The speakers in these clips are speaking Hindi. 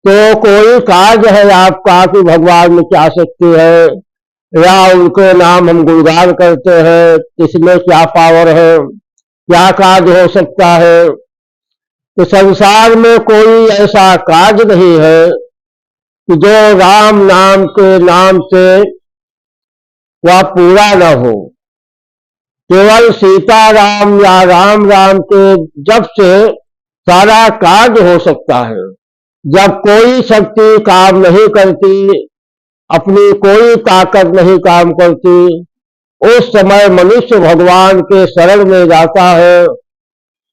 तो कोई कार्य है आपका कि भगवान में क्या शक्ति है, या उनके नाम हम गुणगान करते हैं, इसमें क्या पावर है, क्या कार्य हो सकता है। तो संसार में कोई ऐसा कार्य नहीं है कि जो राम नाम के नाम से वह पूरा न हो। केवल सीता राम या राम राम के जप से सारा कार्य हो सकता है। जब कोई शक्ति काम नहीं करती, अपनी कोई ताकत नहीं काम करती, उस समय मनुष्य भगवान के शरण में जाता है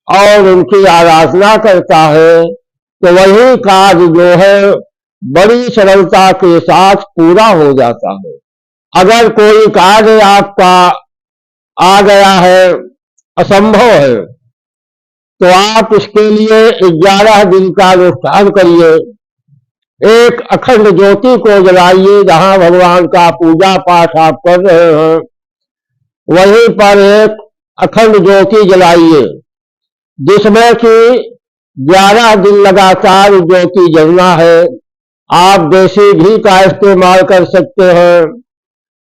और उनकी आराधना करता है, तो वही कार्य जो है बड़ी सरलता के साथ पूरा हो जाता है। अगर कोई कार्य आपका आ गया है, असंभव है, तो आप इसके लिए 11 दिन का अनुष्ठान करिए। एक अखंड ज्योति को जलाइए, जहां भगवान का पूजा पाठ आप कर रहे हैं वहीं पर एक अखंड ज्योति जलाइए, जिसमें कि 11 दिन लगातार ज्योति जलना है। आप देसी घी का इस्तेमाल कर सकते हैं।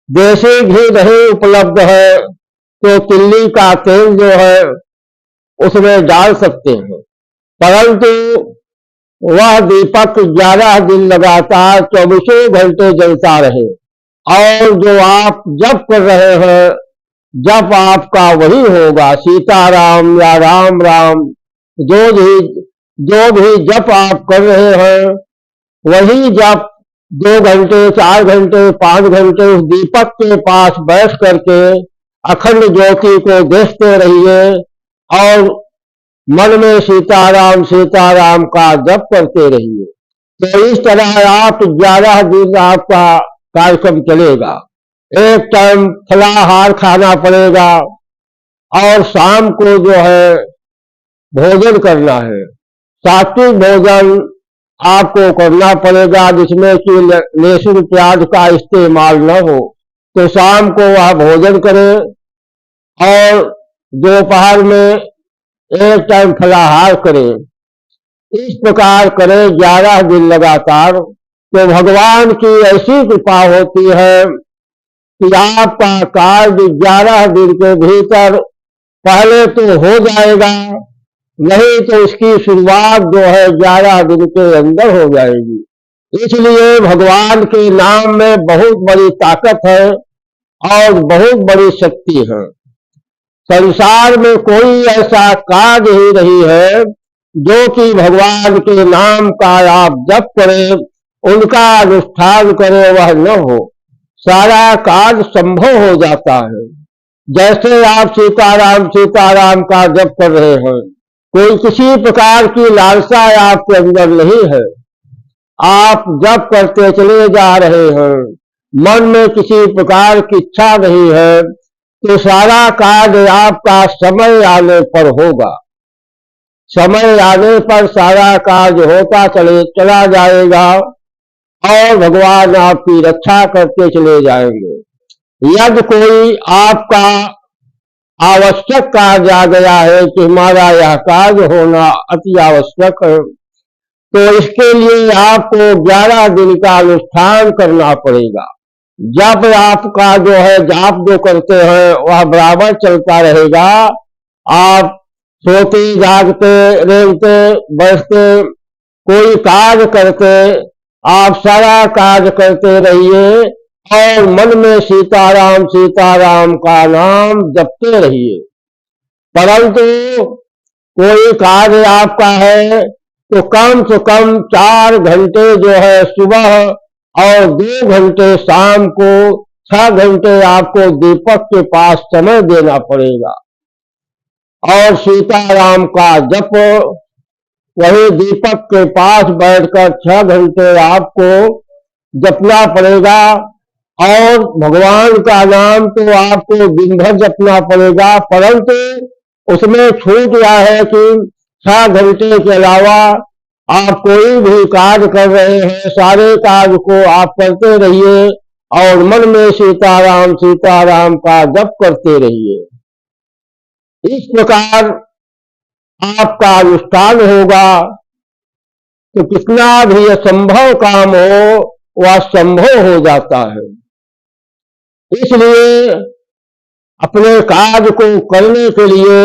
देसी घी नहीं उपलब्ध है तो तिल्ली का तेल जो है उसमें डाल सकते हैं, परंतु वह दीपक 11 दिन लगातार 24 घंटे जलता रहे। और जो आप जप कर रहे हैं, जप आपका वही होगा, सीताराम या राम राम, जो भी जप आप कर रहे हैं वही जप 2 घंटे, 4 घंटे, 5 घंटे उस दीपक के पास बैठ करके अखंड ज्योति को देखते रहिए और मन में सीताराम सीताराम का जप करते रहिए। तो इस तरह आप 11 दिन आपका कार्यक्रम चलेगा। एक टाइम फलाहार खाना पड़ेगा और शाम को जो है भोजन करना है। सात्विक भोजन आपको करना पड़ेगा, जिसमें कि लहसुन प्याज का इस्तेमाल न हो। तो शाम को वह भोजन करें और दोपहर में एक टाइम फलाहार करें। इस प्रकार करें 11 दिन लगातार, तो भगवान की ऐसी कृपा होती है कि आपका कार्य 11 दिन के भीतर पहले तो हो जाएगा, नहीं तो इसकी शुरुआत जो है 11 दिन के अंदर हो जाएगी। इसलिए भगवान के नाम में बहुत बड़ी ताकत है और बहुत बड़ी शक्ति है। संसार में कोई ऐसा कार्य ही नहीं है जो कि भगवान के नाम का आप जप करें, उनका अनुष्ठान करें, वह न हो। सारा कार्य संभव हो जाता है। जैसे आप सीताराम सीताराम का जप कर रहे हैं, कोई किसी प्रकार की लालसा आपके अंदर नहीं है, आप जप करते चले जा रहे हैं, मन में किसी प्रकार की इच्छा नहीं है, तो सारा कार्य आपका समय आने पर होगा। समय आने पर सारा कार्य होता चला जाएगा और भगवान आपकी रक्षा करते चले जाएंगे। यदि कोई आपका आवश्यक कार्य आ गया है कि हमारा यह कार्य होना अति आवश्यक है, तो इसके लिए आपको 11 दिन का अनुष्ठान करना पड़ेगा। जब आपका जो है जाप जो करते हैं वह बराबर चलता रहेगा। आप सोते जागते रेंगते बैठते कोई कार्य करते, आप सारा कार्य करते रहिए और मन में सीताराम सीताराम का नाम जपते रहिए। परंतु कोई कार्य आपका है तो कम से कम 4 घंटे जो है सुबह और 2 घंटे शाम को, 6 घंटे आपको दीपक के पास समय देना पड़ेगा और सीताराम का जप वही दीपक के पास बैठकर 6 घंटे आपको जपना पड़ेगा। और भगवान का नाम तो आपको दिन भर जपना पड़ेगा, परंतु उसमें छूट यह है कि 6 घंटे के अलावा आप कोई भी कार्य कर रहे हैं, सारे कार्य को आप करते रहिए और मन में सीताराम सीताराम का जप करते रहिए। इस प्रकार आपका अनुष्ठान होगा तो कितना भी असंभव काम हो वह संभव हो जाता है। इसलिए अपने कार्य को करने के लिए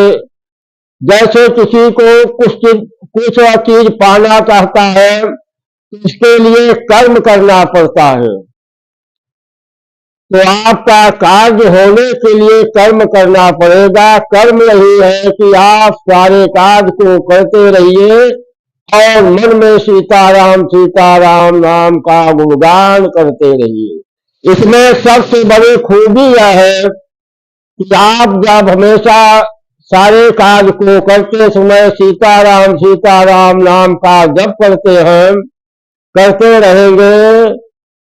जैसे किसी को कुछ चीज पाना चाहता है तो इसके लिए कर्म करना पड़ता है। तो आपका कार्य होने के लिए कर्म करना पड़ेगा। कर्म यही है कि आप सारे कार्य को करते रहिए और मन में सीताराम नाम का गुणगान करते रहिए। इसमें सबसे बड़ी खूबी यह है कि आप जब हमेशा सारे कार्य को करते समय सीताराम नाम का जप करते हैं, करते रहेंगे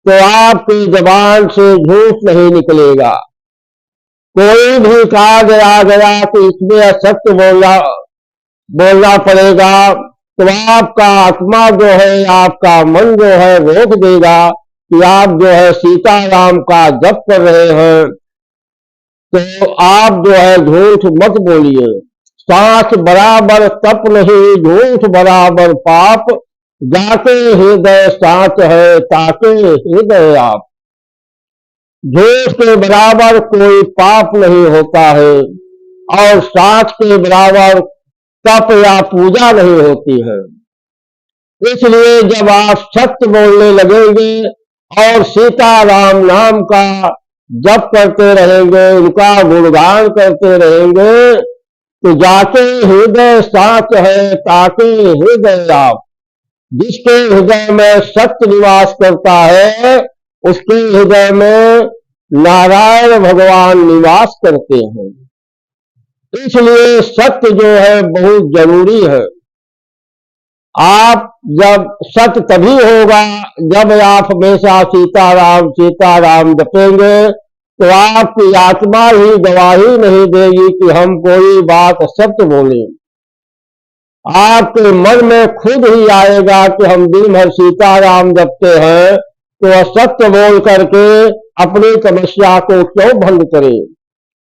तो आपकी जबान से झूठ नहीं निकलेगा। कोई भी कार्य आ गया तो इसमें असत्य बोलना पड़ेगा तो आपका आत्मा जो है, आपका मन जो है रोक देगा कि आप जो है सीताराम का जप कर रहे हैं, तो आप जो है झूठ मत बोलिए। सांस बराबर तप नहीं, झूठ बराबर पाप, जाके हृदय साच है ताके हृदय आप। झूठ के बराबर कोई पाप नहीं होता है और साच के बराबर तप या पूजा नहीं होती है। इसलिए जब आप सत्य बोलने लगेंगे और सीताराम नाम का जप करते रहेंगे, उनका गुणगान करते रहेंगे, तो जाके हृदय साच है ताके हृदय आप। जिसके हृदय में सत्य निवास करता है उसके हृदय में नारायण भगवान निवास करते हैं। इसलिए सत्य जो है बहुत जरूरी है। आप जब सत्य तभी होगा जब आप हमेशा सीताराम जपेंगे, तो आपकी आत्मा ही गवाही नहीं देगी कि हम कोई बात सत्य बोलें। आपके मन में खुद ही आएगा कि हम दिन भर सीताराम जपते हैं तो असत्य बोल करके अपनी तपस्या को क्यों भंग करें।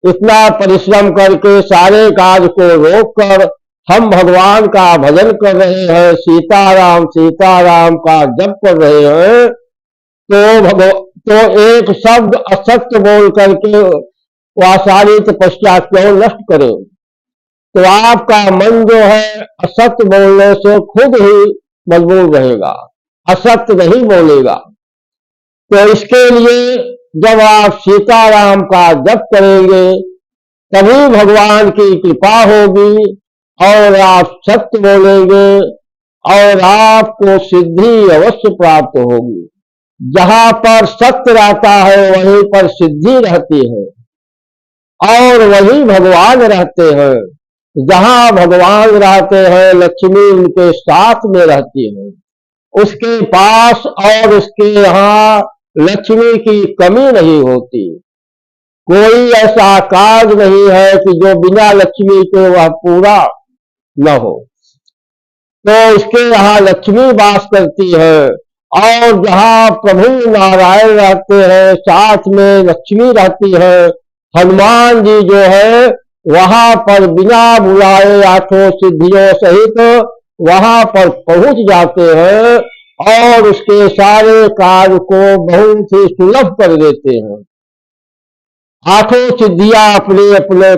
इतना परिश्रम करके सारे कार्य को रोककर हम भगवान का भजन कर रहे हैं, सीताराम का जप कर रहे हैं, तो एक शब्द असत्य बोल करके वह सारी तपस्या क्यों नष्ट करें। तो आपका मन जो है असत्य बोलने से खुद ही मजबूर रहेगा, असत्य नहीं बोलेगा। तो इसके लिए जब आप सीताराम का जप करेंगे तभी भगवान की कृपा होगी और आप सत्य बोलेंगे और आपको सिद्धि अवश्य प्राप्त होगी। जहां पर सत्य रहता है वहीं पर सिद्धि रहती है और वहीं भगवान रहते हैं। जहां भगवान रहते हैं लक्ष्मी उनके साथ में रहती है। उसके पास और उसके यहाँ लक्ष्मी की कमी नहीं होती। कोई ऐसा कार्य नहीं है कि जो बिना लक्ष्मी के वह पूरा न हो। तो इसके यहाँ लक्ष्मी वास करती है और जहाँ प्रभु नारायण रहते हैं साथ में लक्ष्मी रहती है। हनुमान जी जो है वहां पर बिना बुलाए आठों सिद्धियों सहित वहां पर पहुंच जाते हैं और उसके सारे कार्य को बहुत ही सुलभ कर देते हैं। आठों सिद्धियां अपने अपने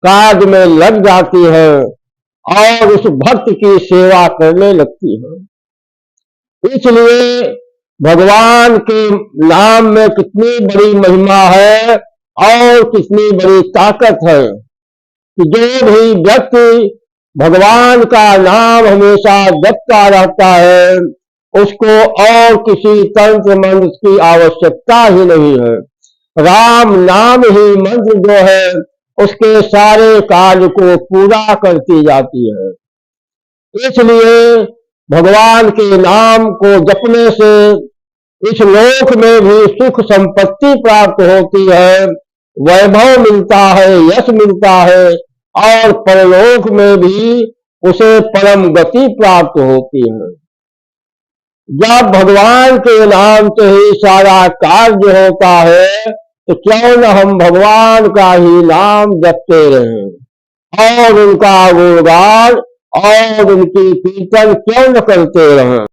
कार्य में लग जाती है और उस भक्त की सेवा करने लगती है। इसलिए भगवान के नाम में कितनी बड़ी महिमा है और कितनी बड़ी ताकत है कि जो भी व्यक्ति भगवान का नाम हमेशा जपता रहता है उसको और किसी तंत्र मंत्र की आवश्यकता ही नहीं है। राम नाम ही मंत्र जो है उसके सारे कार्य को पूरा करती जाती है। इसलिए भगवान के नाम को जपने से इस लोक में भी सुख संपत्ति प्राप्त होती है, वैभव मिलता है, यश मिलता है और परलोक में भी उसे परम गति प्राप्त होती है। जब भगवान के नाम से ही सारा कार्य होता है तो क्यों न हम भगवान का ही नाम जपते रहें और उनका गुणगान और उनकी कीर्तन क्यों न करते रहें।